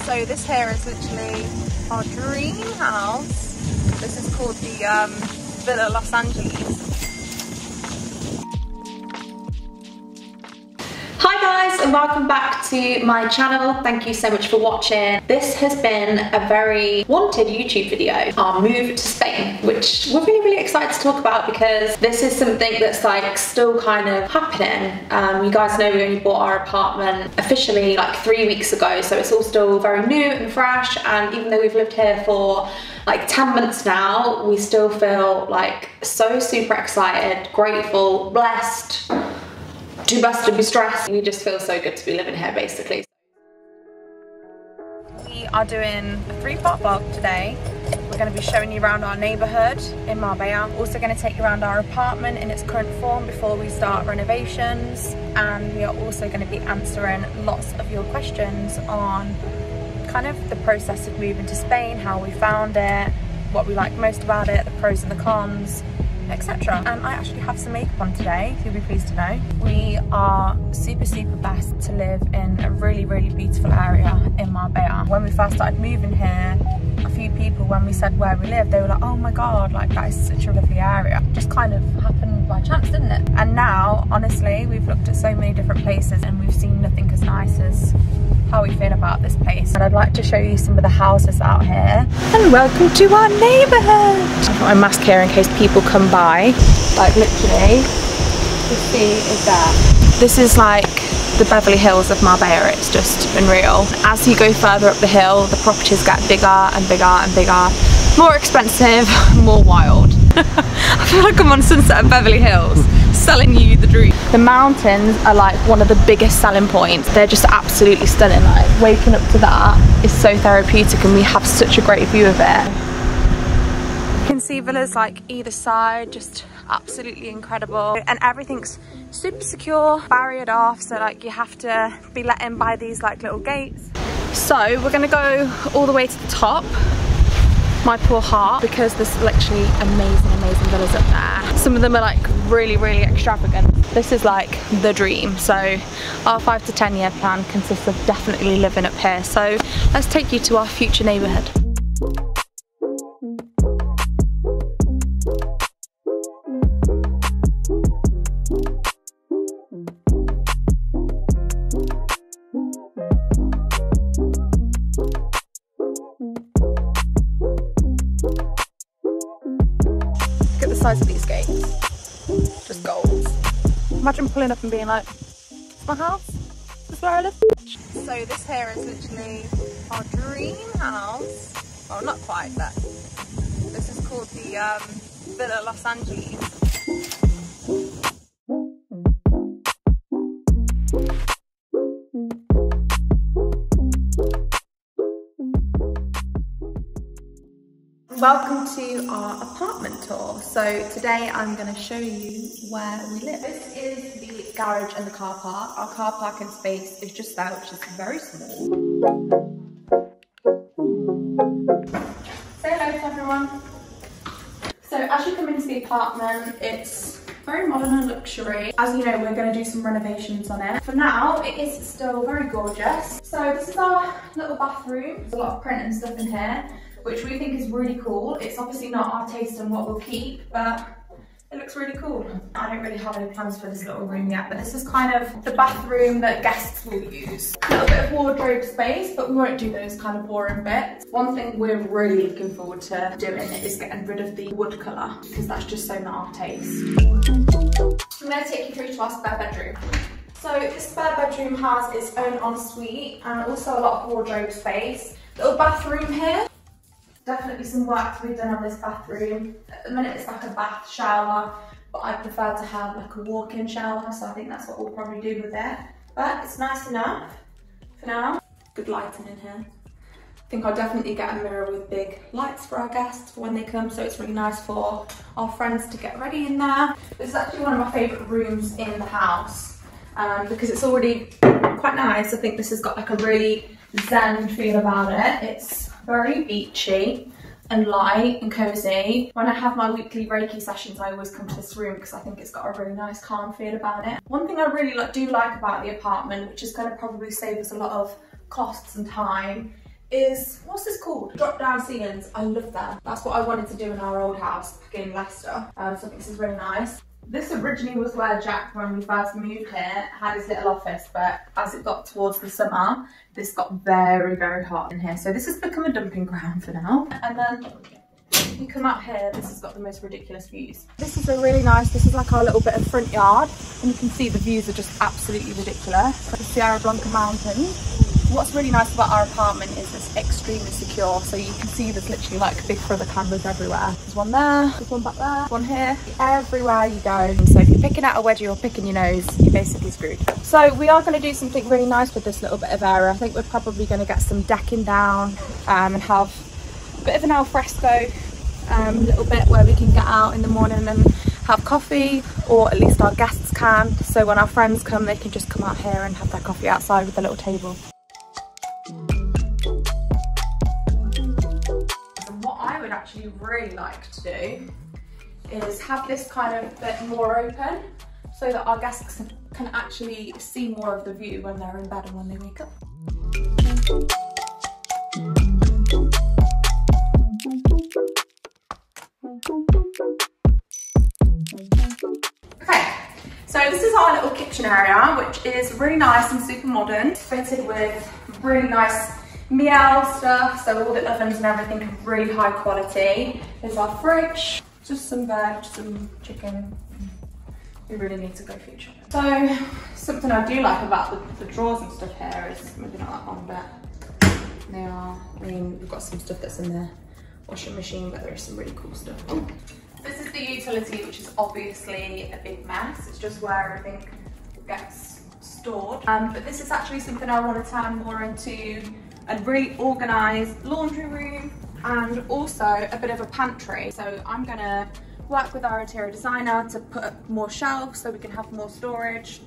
So this here is literally our dream house. This is called the Villa Los Angeles. Hi guys, and welcome back to my channel. Thank you so much for watching. This has been a very wanted YouTube video, our move to Spain, which we're really excited to talk about because this is something that's like still kind of happening. You guys know we only bought our apartment officially like 3 weeks ago, so it's all still very new and fresh, and even though we've lived here for like 10 months now, we still feel like so super excited, grateful, blessed. Too blessed to be stressed. We just feel so good to be living here basically. We are doing a 3-part vlog today. We're going to be showing you around our neighbourhood in Marbella. Also going to take you around our apartment in its current form before we start renovations. And we are also going to be answering lots of your questions on kind of the process of moving to Spain, how we found it, what we like most about it, the pros and the cons, etc. And I actually have some makeup on today, you'll be pleased to know. We are super blessed to live in a really beautiful area in Marbella. When we first started moving here, a few people, when we said where we live, they were like, oh my god, like that is such a lovely area. Just kind of happened by chance, didn't it? And now, honestly, we've looked at so many different places and we've seen nothing as nice as how we feel about this place. And I'd like to show you some of the houses out here. And welcome to our neighbourhood. I've got my mask here in case people come by. Like literally, the sea is there. This is like the Beverly Hills of Marbella. It's just unreal. As you go further up the hill, the properties get bigger and bigger, more expensive, more wild. I feel like I'm on Sunset of Beverly Hills, selling you the dream. The mountains are like one of the biggest selling points. They're just absolutely stunning. Like waking up to that is so therapeutic, and we have such a great view of it. You can see villas like either side, just absolutely incredible, and everything's super secure, barriered off, so like you have to be let in by these like little gates. So we're gonna go all the way to the top. My poor heart, because there's literally amazing villas up there. Some of them are like really extravagant. This is like the dream. So our 5 to 10 year plan consists of definitely living up here. So let's take you to our future neighbourhood. Size of these gates, just goals. Imagine pulling up and being like, it's my house, this is where I live. So this here is literally our dream house. Well, not quite, but this is called the Villa Los Angeles. Welcome to our apartment tour. So today I'm going to show you where we live. This is the garage and the car park. Our car parking space is just there, which is very small. Say hello to everyone. So as you come into the apartment, it's very modern and luxury. As you know, we're going to do some renovations on it. For now, it is still very gorgeous. So this is our little bathroom. There's a lot of print and stuff in here, which we think is really cool. It's obviously not our taste and what we'll keep, but it looks really cool. I don't really have any plans for this little room yet, but this is kind of the bathroom that guests will use. A little bit of wardrobe space, but we won't do those kind of boring bits. One thing we're really looking forward to doing is getting rid of the wood colour, because that's just so not our taste. I'm going to take you through to our spare bedroom. So this spare bedroom has its own ensuite and also a lot of wardrobe space. Little bathroom here. Definitely some work to be done on this bathroom. At the minute it's like a bath shower, but I prefer to have like a walk-in shower, so I think that's what we'll probably do with it. But it's nice enough for now. Good lighting in here. I think I'll definitely get a mirror with big lights for our guests for when they come, so it's really nice for our friends to get ready in there. This is actually one of my favourite rooms in the house because it's already quite nice. I think this has got like a really zen feel about it. It's very beachy and light and cozy. When I have my weekly Reiki sessions, I always come to this room because I think it's got a really nice calm feel about it. One thing I really do like about the apartment, which is going to probably save us a lot of costs and time, is, what's this called? Drop down ceilings. I love that. That's what I wanted to do in our old house back in Leicester. So I think this is really nice. This originally was where Jack, when we first moved here, had his little office, but as it got towards the summer, this got very, very hot in here. So this has become a dumping ground for now. And then if you come out here, this has got the most ridiculous views. This is a really nice, this is like our little bit of front yard, and you can see the views are just absolutely ridiculous. The Sierra Blanca Mountains. What's really nice about our apartment is it's extremely secure, so you can see there's literally like big brother cameras everywhere. There's one there, there's one back there, one here, everywhere you go. So if you're picking out a wedgie or picking your nose, you're basically screwed. So we are going to do something really nice with this little bit of area. I think we're probably going to get some decking down and have a bit of an al fresco little bit where we can get out in the morning and have coffee, or at least our guests can. So when our friends come, they can just come out here and have their coffee outside with a little table. Actually really like to do is have this kind of bit more open so that our guests can actually see more of the view when they're in bed and when they wake up. Okay, so this is our little kitchen area, which is really nice and super modern, fitted with really nice Miele stuff, so all the ovens and everything are really high quality. There's our fridge, just some veg, some chicken. We really need to go food shopping. So something I do like about the drawers and stuff here is maybe not that one, but they are, I mean, we've got some stuff that's in the washing machine, but there is some really cool stuff. This is the utility, which is obviously a big mess. It's just where everything gets stored. But this is actually something I want to turn more into a really organised laundry room and also a bit of a pantry. So I'm gonna work with our interior designer to put up more shelves so we can have more storage,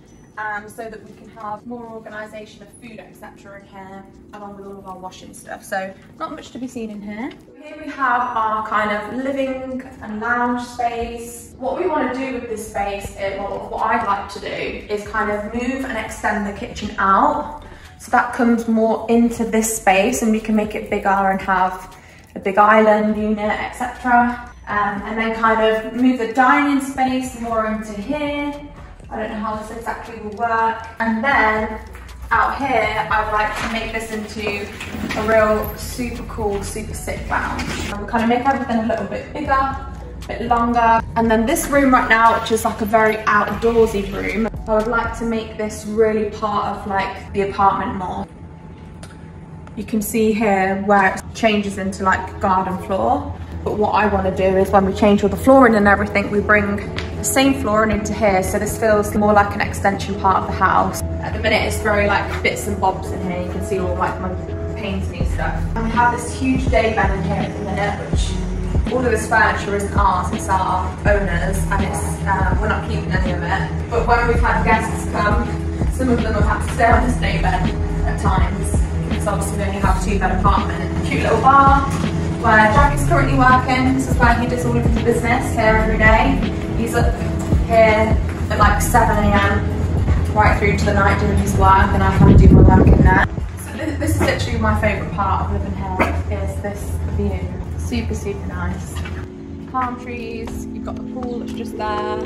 so that we can have more organisation of food, etc. in here, along with all of our washing stuff. So not much to be seen in here. Here we have our kind of living and lounge space. What we want to do with this space, well, what I'd like to do is kind of move and extend the kitchen out. So that comes more into this space and we can make it bigger and have a big island unit, etc. And then kind of move the dining space more into here. I don't know how this exactly will work. And then out here, I would like to make this into a real super cool, super sick lounge. And we'll kind of make everything a little bit bigger, a bit longer. And then this room right now, which is like a very outdoorsy room, I would like to make this really part of like the apartment more. You can see here where it changes into like garden floor. But what I want to do is when we change all the flooring and everything, we bring the same flooring into here. So this feels more like an extension part of the house. At the minute, it's very like bits and bobs in here. You can see all like my painting stuff. And we have this huge day bed in here at the minute, which all of this furniture isn't ours, it's our owners, and it's we're not keeping any of it. But when we've had guests come, some of them have had to stay on this day bed at times, because obviously we only have a 2-bed apartment. Cute little bar where Jack is currently working. This is where he does all of his business here every day. He's up here at like 7 AM right through to the night doing his work, and I kind of do my work in there. So this is literally my favourite part of living here, is this view. Super, super nice. Palm trees, you've got the pool that's just there.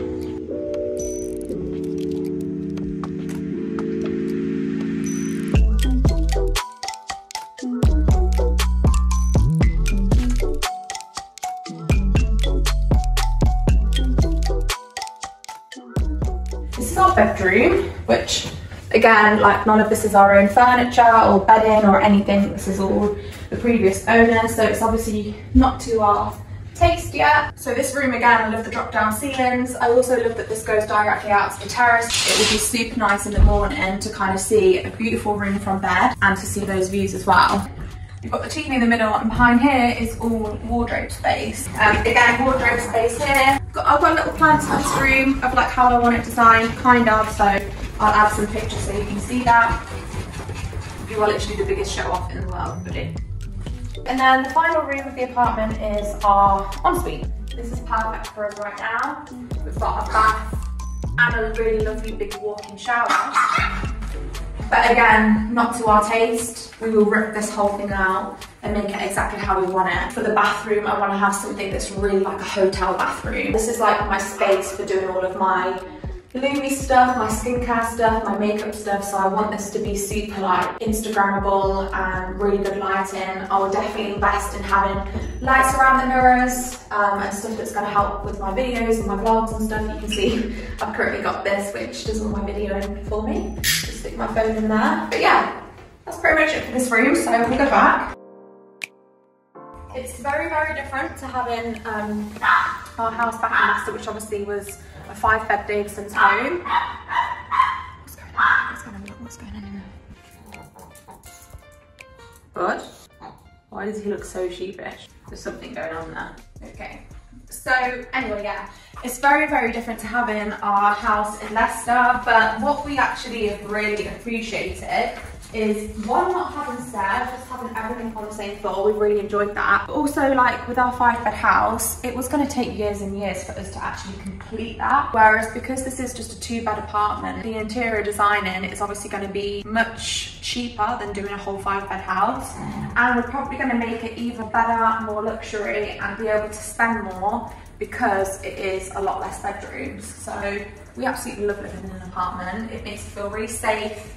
This is our bedroom, which again, like none of this is our own furniture or bedding or anything. This is all the previous owner, so it's obviously not to our taste yet. So this room again, I love the drop down ceilings. I also love that this goes directly out to the terrace. It would be super nice in the morning to kind of see a beautiful room from bed and to see those views as well. You've got the TV in the middle, and behind here is all wardrobe space. Again, wardrobe space here. I've got a little plans for this room of like how I want it designed, kind of, so I'll add some pictures so you can see that. You are literally the biggest show off in the world, buddy. And then the final room of the apartment is our ensuite. This is perfect for us right now. We've got a bath and a really lovely big walk-in shower. But again, not to our taste. We will rip this whole thing out and make it exactly how we want it. For the bathroom, I want to have something that's really like a hotel bathroom. This is like my space for doing all of my Lumi stuff, my skincare stuff, my makeup stuff, so I want this to be super like Instagrammable and really good lighting. I will definitely invest in having lights around the mirrors and stuff that's going to help with my videos and my vlogs and stuff. You can see I've currently got this, which does all my videoing for me. Just stick my phone in there. But yeah, that's pretty much it for this room, so we'll go back. It's very, very different to having our house back in Leicester, which obviously was a 5-bed Davison's home. What's going on? What's going on? What's going on in there? Bud? Why does he look so sheepish? There's something going on there. Okay. So anyway, yeah, it's very, very different to having our house in Leicester, but what we actually have really appreciated is one, not having stairs, just having everything on the same floor. We really enjoyed that. But also, like with our 5-bed house, it was going to take years and years for us to actually complete that. Whereas because this is just a 2-bed apartment, the interior designing is obviously going to be much cheaper than doing a whole 5-bed house. And we're probably going to make it even better, more luxury, and be able to spend more because it is a lot less bedrooms. So we absolutely love living in an apartment. It makes us feel really safe.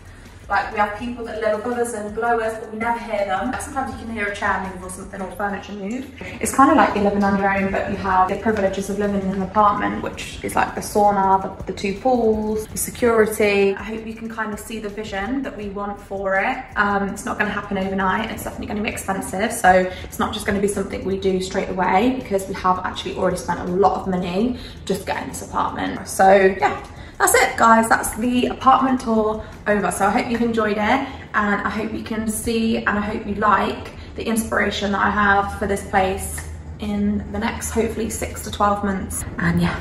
Like, we have people that live above us and below us, but we never hear them. Sometimes you can hear a chair move or something, or furniture move. It's kind of like you're living on your own, but you have the privileges of living in an apartment, which is like the sauna, the 2 pools, the security. I hope you can kind of see the vision that we want for it. It's not going to happen overnight. It's definitely going to be expensive. So it's not just going to be something we do straight away, because we have actually already spent a lot of money just getting this apartment. So yeah. That's it, guys. That's the apartment tour over. So I hope you've enjoyed it, and I hope you can see and I hope you like the inspiration that I have for this place in the next, hopefully, 6 to 12 months. And yeah.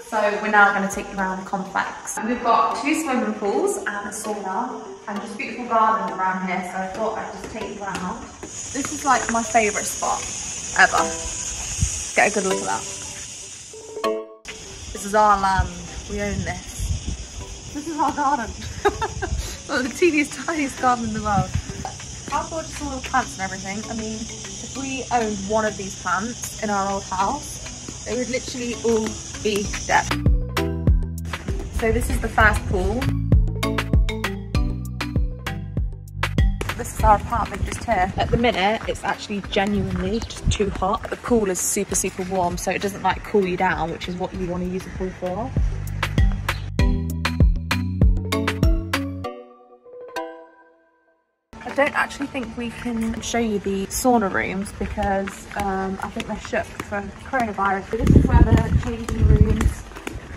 So we're now going to take you around the complex. We've got 2 swimming pools and a sauna and just beautiful garden around here. So I thought I'd just take you around. This is like my favourite spot ever. Get a good look at that. This is our land. We own this. This is our garden. Well, the teeniest, tiniest garden in the world. How gorgeous all the plants and everything. I mean, if we owned one of these plants in our old house, they would literally all be dead. So this is the first pool. This is our apartment just here. At the minute, it's actually genuinely just too hot. The pool is super, super warm, so it doesn't like cool you down, which is what you want to use the pool for. I don't actually think we can show you the sauna rooms because I think they're shut for coronavirus. But this is where the changing rooms,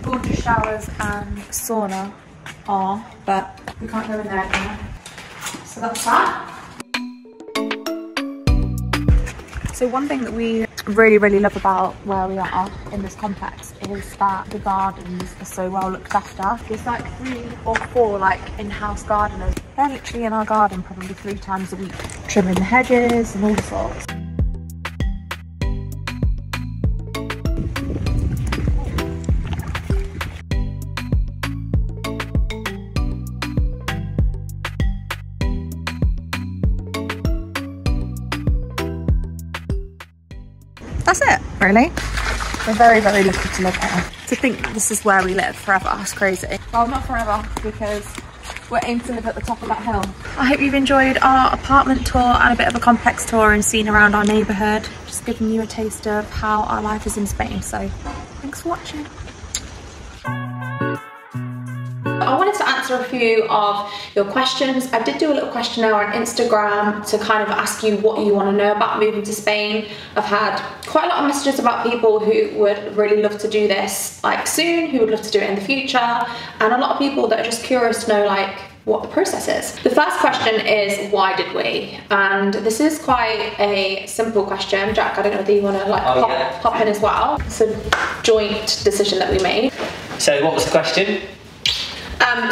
gorgeous showers and sauna are, but we can't go in there anymore. So that's that. So one thing that we really, really love about where we are in this complex is that the gardens are so well looked after. There's like 3 or 4 like in-house gardeners. They're literally in our garden probably 3 times a week, trimming the hedges and all sorts. That's it, really. We're very, very lucky to live here. To think this is where we live forever, it's crazy. Well, not forever, because we're aiming to live at the top of that hill. I hope you've enjoyed our apartment tour and a bit of a complex tour and seen around our neighbourhood. Just giving you a taste of how our life is in Spain. So, thanks for watching. I wanted to answer a few of your questions. I did do a little questionnaire on Instagram to kind of ask you what you want to know about moving to Spain. I've had quite a lot of messages about people who would really love to do this like soon, who would love to do it in the future, and a lot of people that are just curious to know like what the process is. The first question is, why did we? And this is quite a simple question. Jack, I don't know whether you want to like pop in as well. It's a joint decision that we made. So what was the question?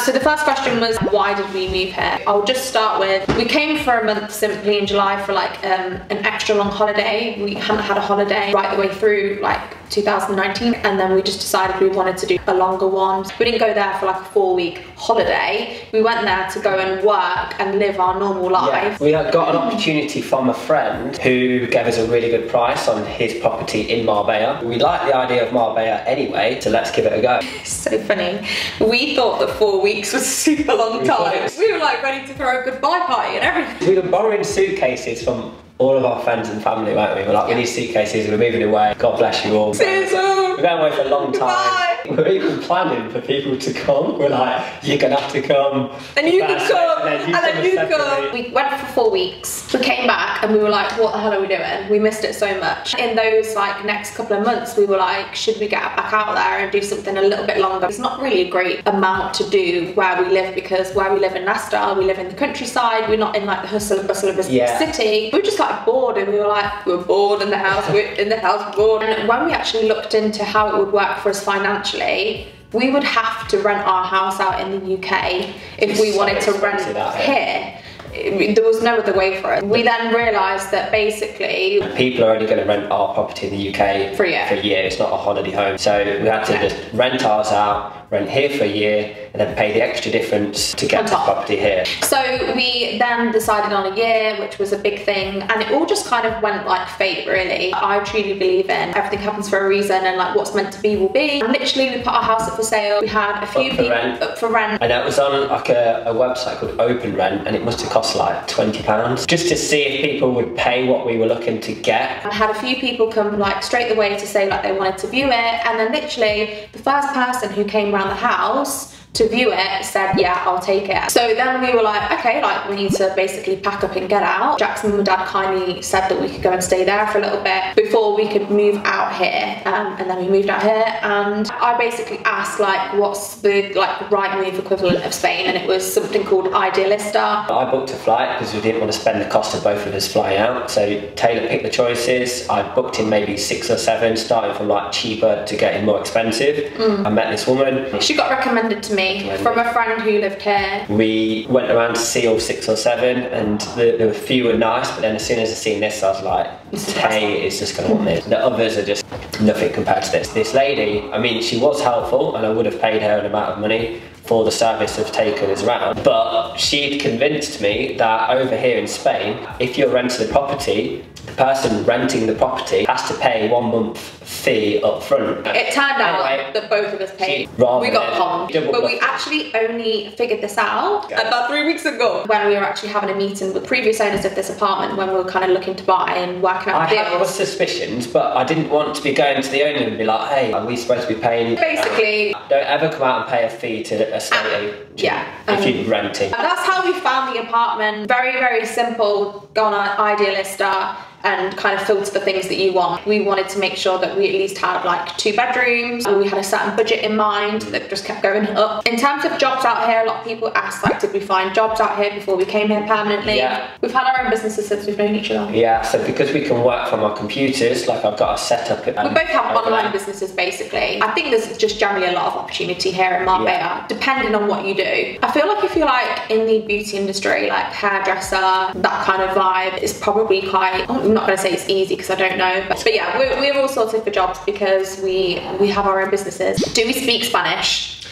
So the first question was, why did we move here? I'll just start with, we came for a month simply in July for like an extra long holiday. We hadn't had a holiday right the way through like 2019, and then we just decided we wanted to do a longer one. We didn't go there for like a 4-week holiday. We went there to go and work and live our normal life. Yeah. We had got an opportunity from a friend who gave us a really good price on his property in Marbella. We liked the idea of Marbella anyway, so let's give it a go. It's so funny. We thought that 4 weeks was a super long time. We were like ready to throw a goodbye party and everything. We were borrowing suitcases from all of our friends and family, weren't we? We're like, we need suitcases, we're moving away. God bless you all. See you soon. We're going away for a long time. Goodbye. We're even planning for people to come. We're like, you're gonna have to come. And you can come. And then you separately. come. We went for 4 weeks. We came back and we were like, what the hell are we doing? We missed it so much. In those like next couple of months, we were like, should we get back out there and do something a little bit longer? It's not really a great amount to do where we live, because where we live in Leicester, we live in the countryside. We're not in like the hustle and bustle of a city. We were just like bored, and we were bored in the house. We're in the house bored. And when we actually looked into how it would work for us financially, we would have to rent our house out in the UK if we wanted to rent here. There was no other way for it. We then realised that basically people are only going to rent our property in the UK for a year. It's not a holiday home, so we had to just rent ours out, rent here for a year, and then pay the extra difference to get the property here. So we then decided on a year, which was a big thing, and it all just kind of went like fate, really. I truly believe in everything happens for a reason, and like what's meant to be will be. And literally we put our house up for sale. We had a few people up for rent. And it was on like a website called Open Rent, and it must have cost like £20 just to see if people would pay what we were looking to get. I had a few people come like straight away to say like they wanted to view it, and then literally the first person who came around the house to view it said, yeah, I'll take it. So then we were like, okay, like we need to basically pack up and get out. Jack's mum and dad kindly said that we could go and stay there for a little bit before we could move out here. And then we moved out here, and I basically asked like, what's the like right move equivalent of Spain? And it was something called Idealista. I booked a flight because we didn't want to spend the cost of both of us flying out. So Taylor picked the choices. I booked in maybe 6 or 7, starting from like cheaper to getting more expensive. I met this woman. She got recommended to me from a friend who lived here. We went around to see all 6 or 7, and there were a few were nice, but then as soon as I seen this, I was like, Tay is just going to want this. The others are just nothing compared to this. This lady, I mean, she was helpful, and I would have paid her an amount of money for the service of taking us around, but she'd convinced me that over here in Spain, if you're renting the property, the person renting the property has to pay 1 month fee up front. It turned out that both of us paid. We got conned, but we actually only figured this out about 3 weeks ago, when we were actually having a meeting with previous owners of this apartment, when we were kind of looking to buy and working out deals. I had suspicions, but I didn't want to be going to the owner and be like, hey, are we supposed to be paying? Basically, don't ever come out and pay a fee to a state agent if you're renting. And that's how we found the apartment. Very, very simple. Go on Idealista and kind of filter the things that you want. We wanted to make sure that we at least had like 2 bedrooms. We had a certain budget in mind that just kept going up. In terms of jobs out here, a lot of people ask like, did we find jobs out here before we came here permanently? Yeah. We've had our own businesses since we've known each other. Yeah, so because we can work from our computers, like I've got a setup. We both have online businesses basically. I think there's just generally a lot of opportunity here in Marbella, depending on what you do. I feel like if you're like in the beauty industry, like hairdresser, that kind of vibe, is probably quite, I'm not going to say it's easy because I don't know, but yeah, we're all sorted for jobs because we have our own businesses. Do we speak Spanish?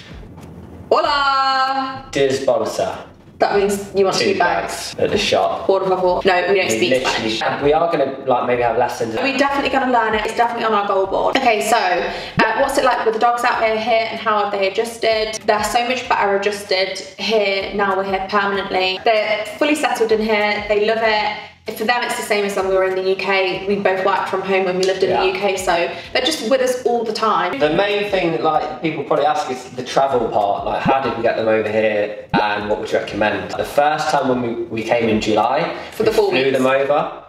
Hola! Desbolsa. That means you want 2 bags at the shop. Por favor. No, we don't speak Spanish. We are going to like maybe have lessons. We're definitely going to learn it. It's definitely on our goal board. Okay, so what's it like with the dogs out here and how have they adjusted? They're so much better adjusted here now we're here permanently. They're fully settled in here. They love it. For them it's the same as when we were in the UK. We both worked from home when we lived in the UK, so they're just with us all the time. The main thing that like people probably ask is the travel part, like how did we get them over here and what would you recommend? The first time when we came in July, for the 4 weeks, flew them over.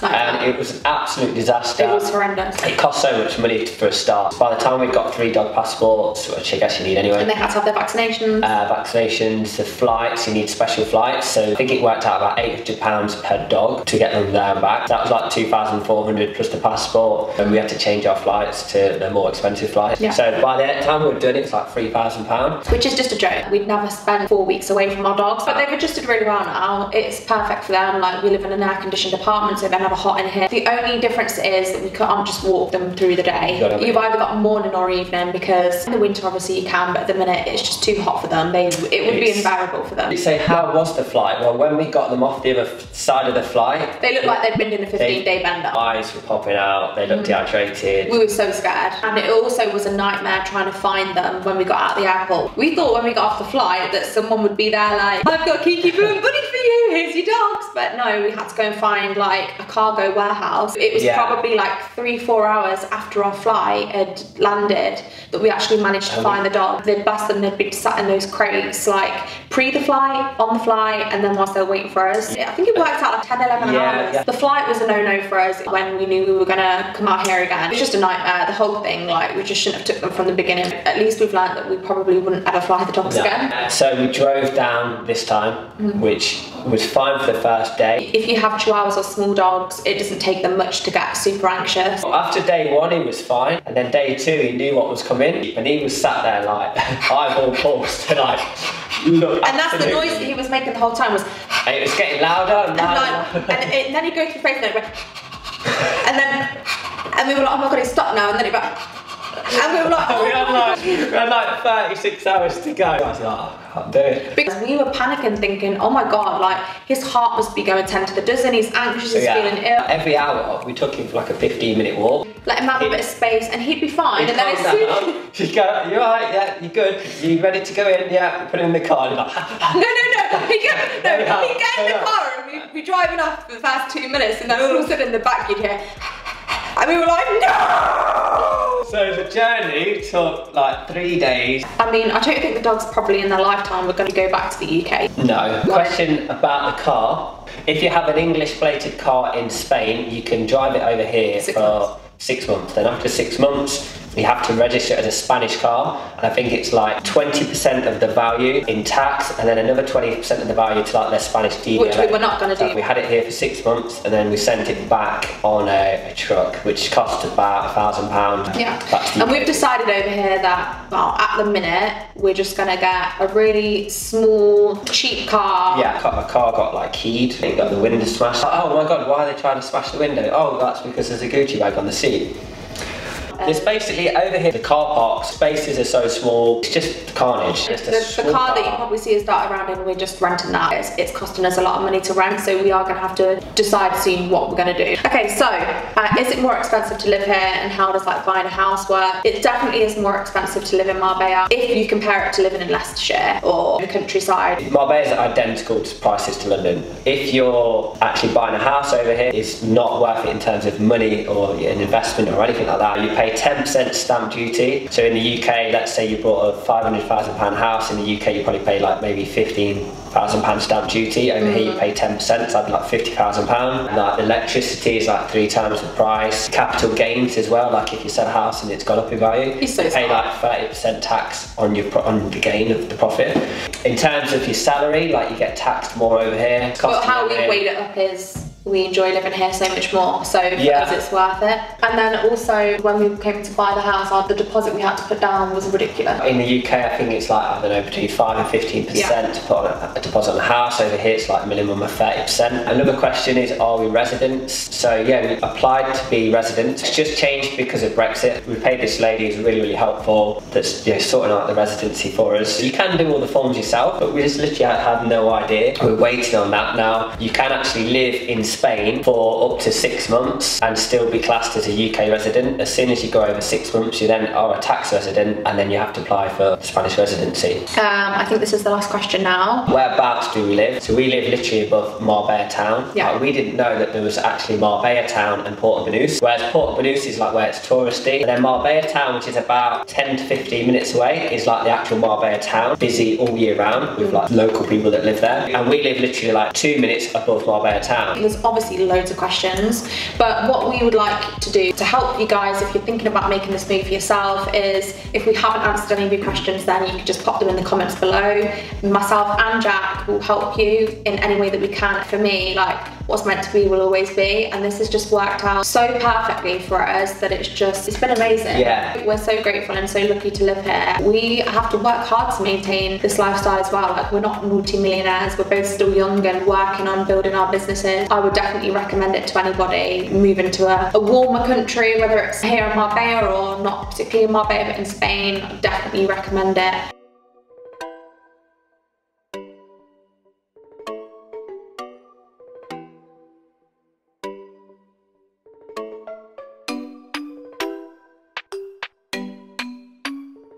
And it was an absolute disaster. It was horrendous. It cost so much money for a start. By the time we got 3 dog passports, which I guess you need anyway. And they had to have their vaccinations. Vaccinations, the flights, you need special flights. So I think it worked out about £800 per dog to get them there and back. That was like 2,400 plus the passport. And we had to change our flights to the more expensive flights. Yeah. So by the time we were done, it was like £3,000. Which is just a joke. We'd never spent 4 weeks away from our dogs. But they've adjusted really well now. It's perfect for them. Like we live in an air-conditioned apartment, so they never never hot in here. The only difference is that we can't just walk them through the day. You've either got morning or evening, because in the winter obviously you can, but at the minute it's just too hot for them. It would be unbearable for them. You say, how was the flight? Well, when we got them off the other side of the flight, they looked like they'd been in a 15-day bender. Eyes were popping out, they looked dehydrated. We were so scared. And it also was a nightmare trying to find them when we got out of the airport. We thought when we got off the flight that someone would be there like, I've got Kiki Boo and Buddy for you, here's your dogs. But no, we had to go and find like a cargo warehouse. It was probably like 3-4 hours after our flight had landed that we actually managed to find the dog. They'd bust them, they'd be sat in those crates like pre the flight, on the flight, and then whilst they were waiting for us. I think it worked out like 10-11 hours. The flight was a no-no for us when we knew we were gonna come out here again. It was just a nightmare, the whole thing. Like, we just shouldn't have took them from the beginning. At least we've learned that we probably wouldn't ever fly the dogs again. So we drove down this time, which was fine for the first day. If you have chihuahuas or small dogs, it doesn't take them much to get super anxious. After day 1 he was fine, and then day 2 he knew what was coming, and he was sat there like eyeball pulse to like look. And that's the noise that he was making the whole time was. And it was getting louder and louder. And then he'd go through the face and and we were like, oh my god, he's stopped now, and then he went. And we were like, oh. we had like 36 hours to go. I was like, oh, I can't do it. Because we were panicking, thinking, oh my god, like his heart must be going 10 to the dozen, he's anxious, he's feeling ill. Every hour we took him for like a 15-minute walk. Let him have a bit of space and he'd be fine. And then as soon she'd go, you alright? Yeah, you good? You ready to go in? Yeah, put him in the car. And like, he'd get in the car and we'd be driving off for the first 2 minutes, and then all of a sudden in the back you'd hear, and we were like, no! So the journey took like 3 days. I mean, I don't think the dogs probably in their lifetime were going to go back to the UK. No. Question about the car. If you have an English plated car in Spain, you can drive it over here for 6 months. Then after 6 months, you have to register it as a Spanish car, and I think it's like 20% of the value in tax, and then another 20% of the value to like their Spanish DVLA. Which we were not going to do. We had it here for 6 months, and then we sent it back on a truck, which cost about £1,000. Yeah, and we've decided over here that, well, at the minute, we're just going to get a really small, cheap car. Yeah, a car got like keyed, it got the window smashed. Oh my god, why are they trying to smash the window? Oh, that's because there's a Gucci bag on the seat. There's basically over here, the car park spaces are so small, it's just carnage. The car that you probably see us dart around in, we're just renting that. It's costing us a lot of money to rent, so we are going to have to decide soon what we're going to do. Okay, so is it more expensive to live here, and how does like buying a house work? It definitely is more expensive to live in Marbella if you compare it to living in Leicestershire or the countryside. Marbella is identical to prices to London. If you're actually buying a house over here, it's not worth it in terms of money or an investment or anything like that. You pay 10% stamp duty. So in the UK, let's say you bought a £500,000 house, in the UK you probably pay like maybe £15,000 stamp duty. Over here you pay 10%, so that'd be like £50,000. Like electricity is like 3 times the price. Capital gains as well, like if you sell a house and it's gone up in value, you pay like 30% tax on the gain of the profit. In terms of your salary, like you get taxed more over here. But how we weighed it up is we enjoy living here so much more, so for us it's worth it. And then also when we came to buy the house, the deposit we had to put down was ridiculous. In the UK I think it's like, I don't know, between 5 and 15% to put on a deposit on the house. Over here it's like a minimum of 30%. Another question is, are we residents? So yeah, we applied to be residents. It's just changed because of Brexit. We paid this lady who's really helpful, that's sorting out the residency for us. You can do all the forms yourself, but we just literally had no idea. We're waiting on that now. You can actually live in Spain for up to 6 months and still be classed as a UK resident. As soon as you go over 6 months, you then are a tax resident, and then you have to apply for Spanish residency. I think this is the last question now. Whereabouts do we live? So we live literally above Marbella town. Yeah. We didn't know that there was actually Marbella town and Portobellonis, whereas Portobellonis is like where it's touristy, and then Marbella town, which is about 10 to 15 minutes away, is like the actual Marbella town, busy all year round with like local people that live there. And we live literally like 2 minutes above Marbella town. There's obviously loads of questions, but what we would like to do to help you guys if you're thinking about making this move for yourself is, if we haven't answered any of your questions, then you can just pop them in the comments below. Myself and Jack will help you in any way that we can. For me, like, what's meant to be will always be, and this has just worked out so perfectly for us that it's been amazing. Yeah. We're so grateful and so lucky to live here. We have to work hard to maintain this lifestyle as well. Like, we're not multi-millionaires, we're both still young and working on building our businesses. I would definitely recommend it to anybody moving to a warmer country, whether it's here in Marbella or not particularly in Marbella but in Spain. I definitely recommend it.